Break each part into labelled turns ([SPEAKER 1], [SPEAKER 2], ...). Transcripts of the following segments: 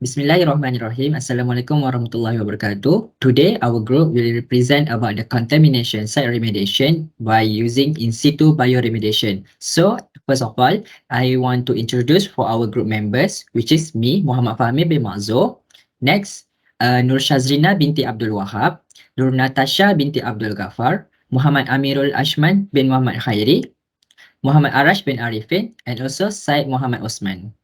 [SPEAKER 1] Bismillahirrahmanirrahim. Assalamualaikum warahmatullahi wabarakatuh. Today, our group will represent about the contamination site remediation by using in situ bioremediation. So, first of all, I want to introduce for our group members, which is me, Muhammad Fahmi bin Mazo. Next, Shazrina Binti Abdul Wahab, Natasha Binti Abdul Gafar, Muhammad Amirul Asyman bin Muhammad Khairi, Muhammad Arash bin Arifin, and also Saeed Muhammad Osman.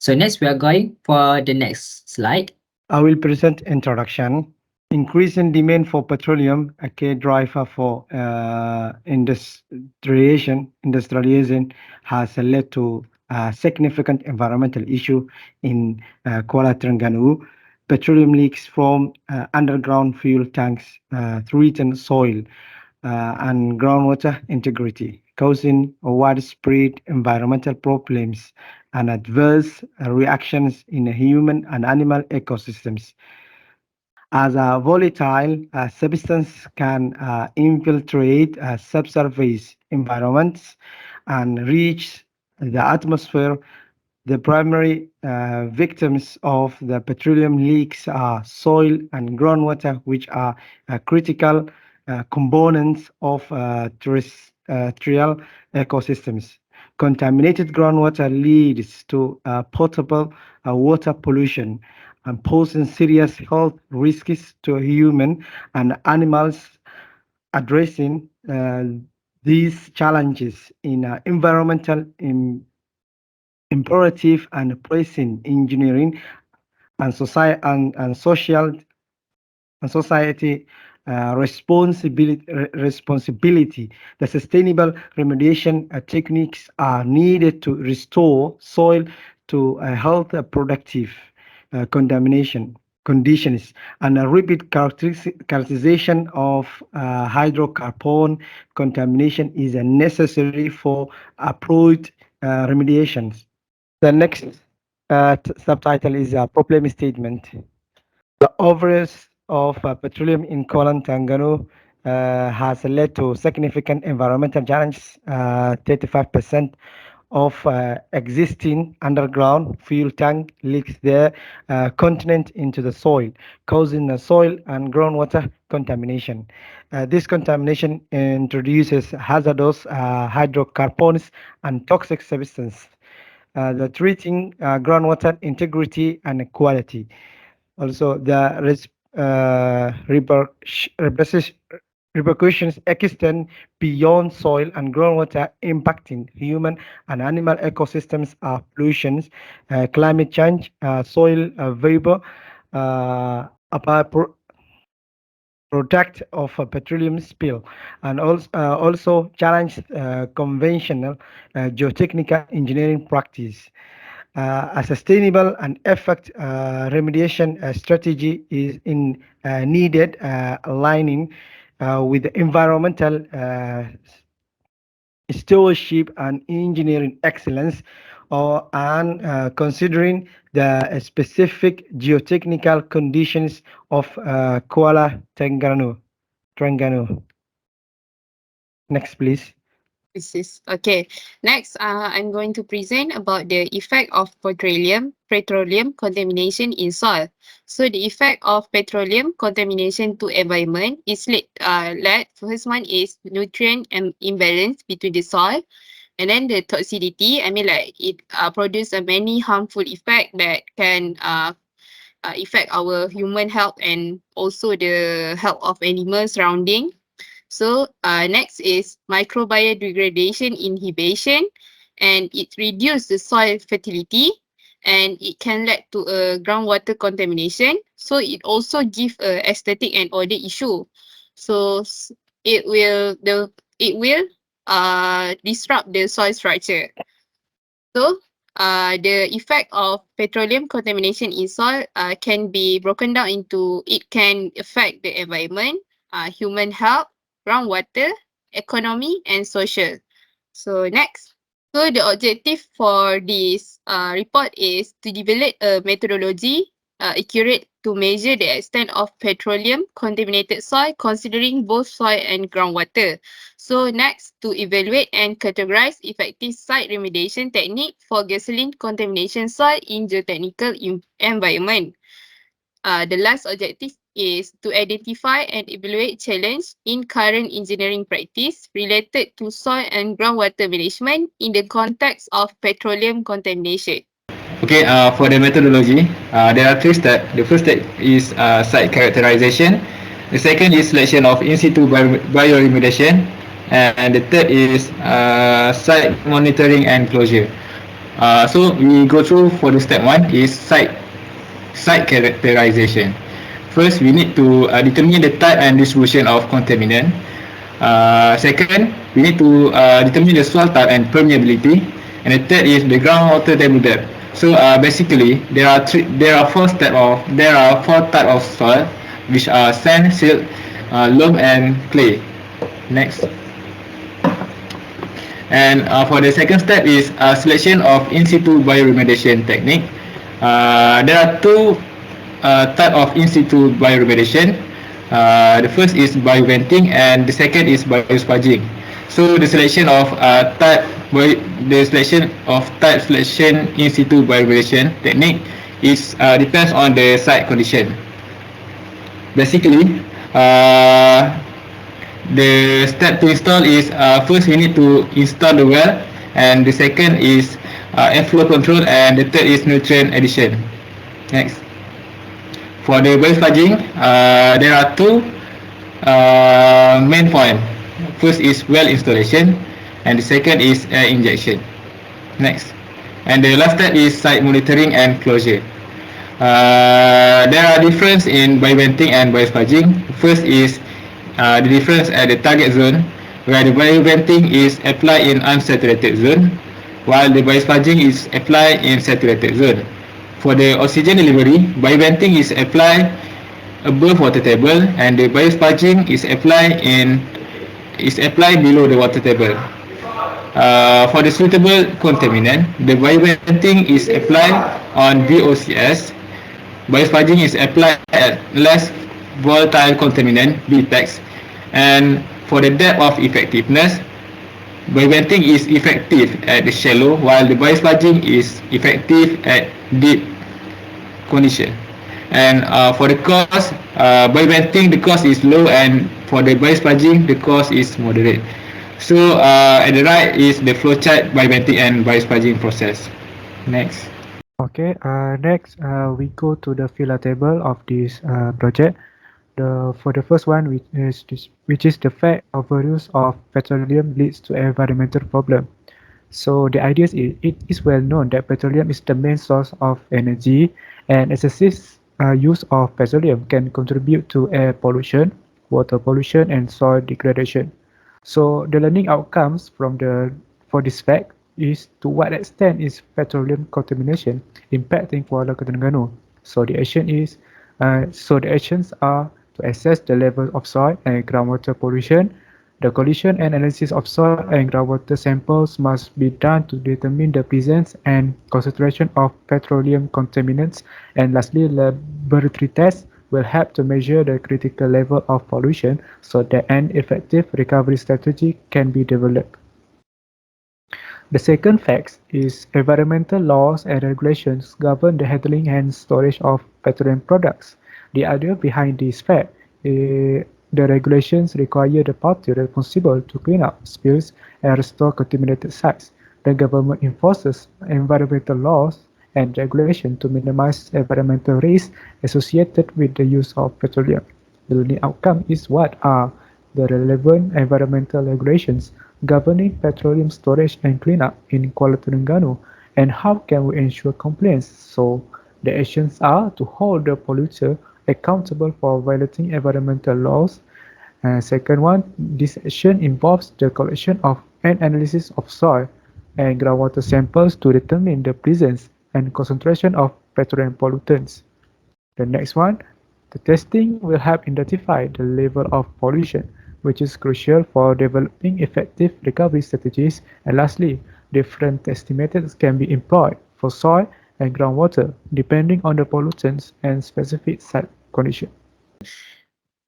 [SPEAKER 1] So next, we are going for the next slide.
[SPEAKER 2] I will present introduction. Increasing demand for petroleum, a key driver for industrialization has led to a significant environmental issue in Kuala Terengganu. Petroleum leaks from underground fuel tanks threaten soil and groundwater integrity, causing widespread environmental problems and adverse reactions in human and animal ecosystems. As a volatile substance can infiltrate subsurface environments and reach the atmosphere, the primary victims of the petroleum leaks are soil and groundwater, which are critical components of terrestrial ecosystems. Contaminated groundwater leads to potable water pollution and posing serious health risks to human and animals. Addressing these challenges in environmental imperative and pressing engineering and society and social and society responsibility. The sustainable remediation techniques are needed to restore soil to a health productive contamination conditions, and a repeat characterization of hydrocarbon contamination is necessary for appropriate remediations. The next subtitle is a problem statement. The overdose of petroleum in Kuala Terengganu has led to significant environmental challenges. 35% of existing underground fuel tank leaks their content into the soil, causing the soil and groundwater contamination. This contamination introduces hazardous hydrocarbons and toxic substances, the treating groundwater integrity and quality. Also, the repercussions extend beyond soil and groundwater, impacting human and animal ecosystems are pollutions, climate change, soil vapor, apart product of a petroleum spill, and also challenge conventional geotechnical engineering practice. A sustainable and effective remediation strategy is needed, aligning with the environmental stewardship and engineering excellence, and considering the specific geotechnical conditions of Kuala Terengganu. Next, please.
[SPEAKER 3] This is okay. Next, I'm going to present about the effect of petroleum contamination in soil. So the effect of petroleum contamination to environment is led. First one is nutrient imbalance between the soil, and then the toxicity. I mean, like it produce a many harmful effect that can affect our human health and also the health of animals surrounding. So next is microbial degradation inhibition, and it reduces the soil fertility, and it can lead to a groundwater contamination. So it also give a aesthetic and odor issue. So it will disrupt the soil structure. So the effect of petroleum contamination in soil can be broken down into it can affect the environment, human health, groundwater, economy, and social. So next. So the objective for this report is to develop a methodology accurate to measure the extent of petroleum contaminated soil considering both soil and groundwater. So next, to evaluate and categorize effective site remediation technique for gasoline contamination soil in geotechnical environment. The last objective is to identify and evaluate challenge in current engineering practice related to soil and groundwater management in the context of petroleum contamination.
[SPEAKER 4] Okay, for the methodology, there are three steps. The first step is site characterization. The second is selection of in situ bioremediation. And the third is site monitoring and closure. So we go through for the step one is site characterization. First, we need to determine the type and distribution of contaminant. Second, we need to determine the soil type and permeability. And the third is the groundwater table depth. So basically, there are four types of soil, which are sand, silt, loam, and clay. Next. And for the second step is selection of in situ bioremediation technique. There are two types of in situ bioremediation. The first is bioventing and the second is biospudging. So the selection of type selection in situ bioremediation technique is depends on the site condition. Basically, the step to install is first we need to install the well, and the second is airflow control, and the third is nutrient addition. Next. For the biospudging, there are two main points. First is well installation, and the second is air injection. Next. And the last step is site monitoring and closure. There are difference in bioventing and biospudging. First is the difference at the target zone, where the bioventing is applied in unsaturated zone, while the biospudging is applied in saturated zone. For the oxygen delivery, bioventing is applied above water table, and the biospudging is applied below the water table. For the suitable contaminant, the bioventing is applied on VOCs. Biospudging is applied at less volatile contaminant BPEX. And for the depth of effectiveness, bioventing is effective at the shallow, while the biospudging is effective at deep condition. And for the cost, bioventing the cost is low, and for the biospudging the cost is moderate. So at the right is the flowchart bioventing and biospudging process. Next.
[SPEAKER 2] Okay, next we go to the filler table of this project. For the first one, which is the fact overuse of petroleum leads to environmental problem. So the idea is it is well known that petroleum is the main source of energy, and excessive use of petroleum can contribute to air pollution, water pollution, and soil degradation. So the learning outcomes for this fact is to what extent is petroleum contamination impacting Kuala Terengganu. So the actions are to assess the level of soil and groundwater pollution. The collection and analysis of soil and groundwater samples must be done to determine the presence and concentration of petroleum contaminants. And lastly, laboratory tests will help to measure the critical level of pollution so that an effective recovery strategy can be developed. The second fact is environmental laws and regulations govern the handling and storage of petroleum products. The idea behind this fact is the regulations require the party responsible to clean up spills and restore contaminated sites. The government enforces environmental laws and regulations to minimize environmental risks associated with the use of petroleum. The learning outcome is what are the relevant environmental regulations governing petroleum storage and cleanup in Kuala Terengganu, and how can we ensure compliance? So the actions are to hold the polluter accountable for violating environmental laws. Second one, this action involves the collection of and analysis of soil and groundwater samples to determine the presence and concentration of petroleum pollutants. The next one, the testing will help identify the level of pollution, which is crucial for developing effective recovery strategies. And lastly, different testing methods can be employed for soil and groundwater, depending on the pollutants and specific site condition.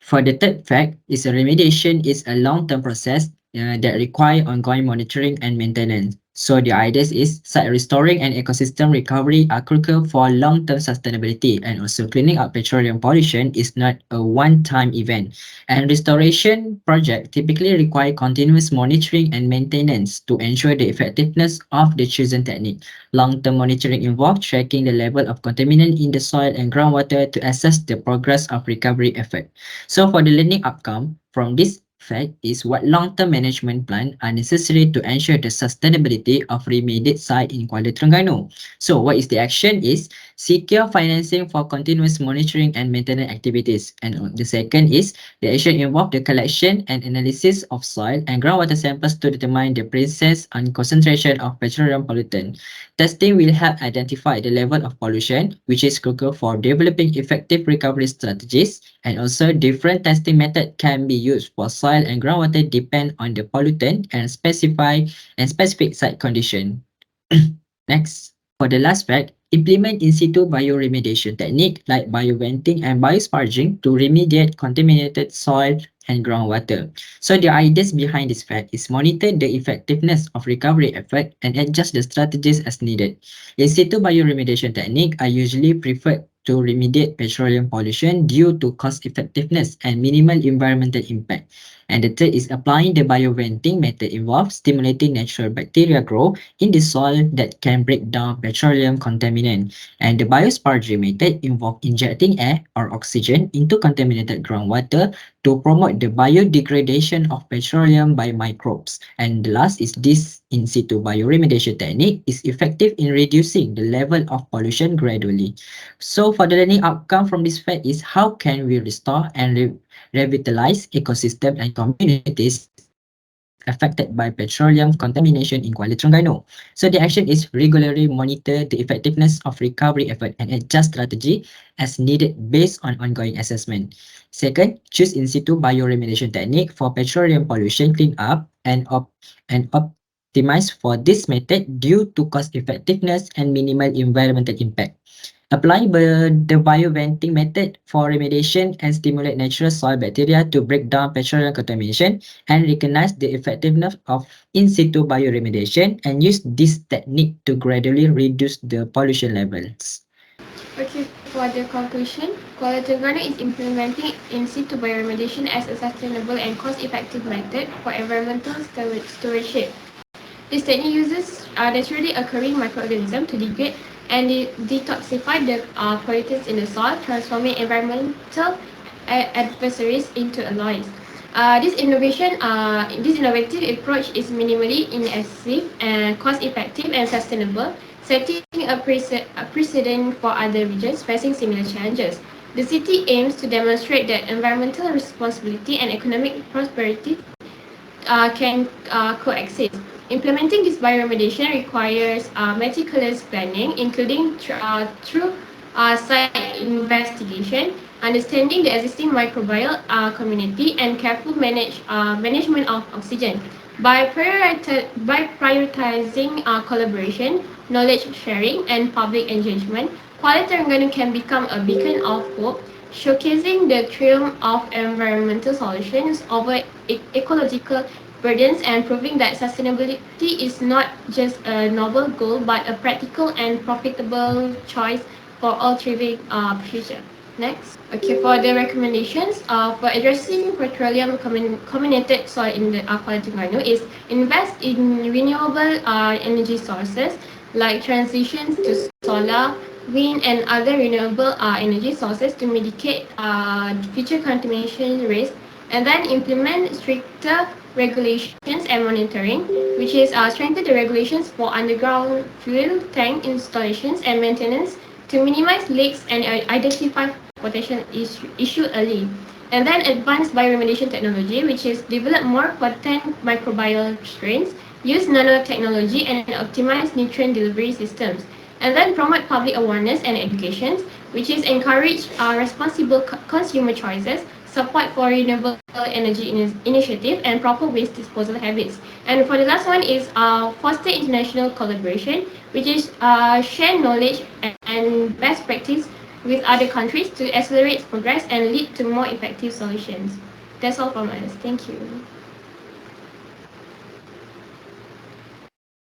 [SPEAKER 1] For the third fact, is a remediation is a long-term process that require ongoing monitoring and maintenance. So the ideas is site restoring and ecosystem recovery are critical for long-term sustainability, and also cleaning up petroleum pollution is not a one-time event. And restoration project typically require continuous monitoring and maintenance to ensure the effectiveness of the chosen technique. Long-term monitoring involves tracking the level of contaminant in the soil and groundwater to assess the progress of recovery effort. So for the learning outcome from this fact is what long-term management plan are necessary to ensure the sustainability of remediate site in Kuala Terengganu. So what is the action is secure financing for continuous monitoring and maintenance activities. And the second is the action involve the collection and analysis of soil and groundwater samples to determine the presence and concentration of petroleum pollutant. Testing will help identify the level of pollution, which is critical for developing effective recovery strategies, and also different testing method can be used for soil and groundwater depend on the pollutant and specific site condition. Next, for the last fact, implement in situ bioremediation technique like bioventing and biosparging to remediate contaminated soil and groundwater. So the ideas behind this fact is monitor the effectiveness of recovery effort and adjust the strategies as needed. In situ bioremediation technique are usually preferred to remediate petroleum pollution due to cost effectiveness and minimal environmental impact. And the third is applying the bioventing method involves stimulating natural bacteria grow in the soil that can break down petroleum contaminant. And the biosparging method involves injecting air or oxygen into contaminated groundwater to promote the biodegradation of petroleum by microbes. And the last is this in situ bioremediation technique is effective in reducing the level of pollution gradually. So for the learning outcome from this fact is how can we restore and revitalize ecosystem and communities affected by petroleum contamination in Kuala Terengganu. So the action is regularly monitor the effectiveness of recovery effort and adjust strategy as needed based on ongoing assessment. Second, choose in situ bioremediation technique for petroleum pollution cleanup and optimize for this method due to cost effectiveness and minimal environmental impact. Apply the bioventing method for remediation and stimulate natural soil bacteria to break down petroleum contamination and recognize the effectiveness of in situ bioremediation and use this technique to gradually reduce the pollution levels.
[SPEAKER 5] Okay, for the conclusion, Kuala Terengganu is implementing in situ bioremediation as a sustainable and cost-effective method for environmental stewardship. This technique uses naturally occurring microorganisms to degrade and detoxify the pollutants in the soil, transforming environmental adversaries into alloys. This innovative approach is minimally invasive and cost-effective and sustainable, setting a precedent for other regions facing similar challenges. The city aims to demonstrate that environmental responsibility and economic prosperity can coexist. Implementing this bioremediation requires meticulous planning, including through site investigation, understanding the existing microbial community, and careful management of oxygen. By prioritizing collaboration, knowledge sharing, and public engagement, Kuala Terengganu can become a beacon of hope, showcasing the triumph of environmental solutions over ecological burdens and proving that sustainability is not just a noble goal but a practical and profitable choice for all thriving future. Next. Okay, for the recommendations for addressing petroleum contaminated soil in the Kuala Terengganu is invest in renewable energy sources like transitions to solar, wind and other renewable energy sources to mitigate future contamination risk, and then implement stricter regulations and monitoring, which is strengthen the regulations for underground fuel tank installations and maintenance to minimize leaks and identify potential issue early. And then advanced bioremediation technology, which is develop more potent microbial strains, use nanotechnology and optimize nutrient delivery systems. And then promote public awareness and education, which is encourage responsible consumer choices support for renewable energy initiative, and proper waste disposal habits. And for the last one is foster international collaboration, which is share knowledge and best practice with other countries to accelerate progress and lead to more effective solutions. That's all from us. Thank you.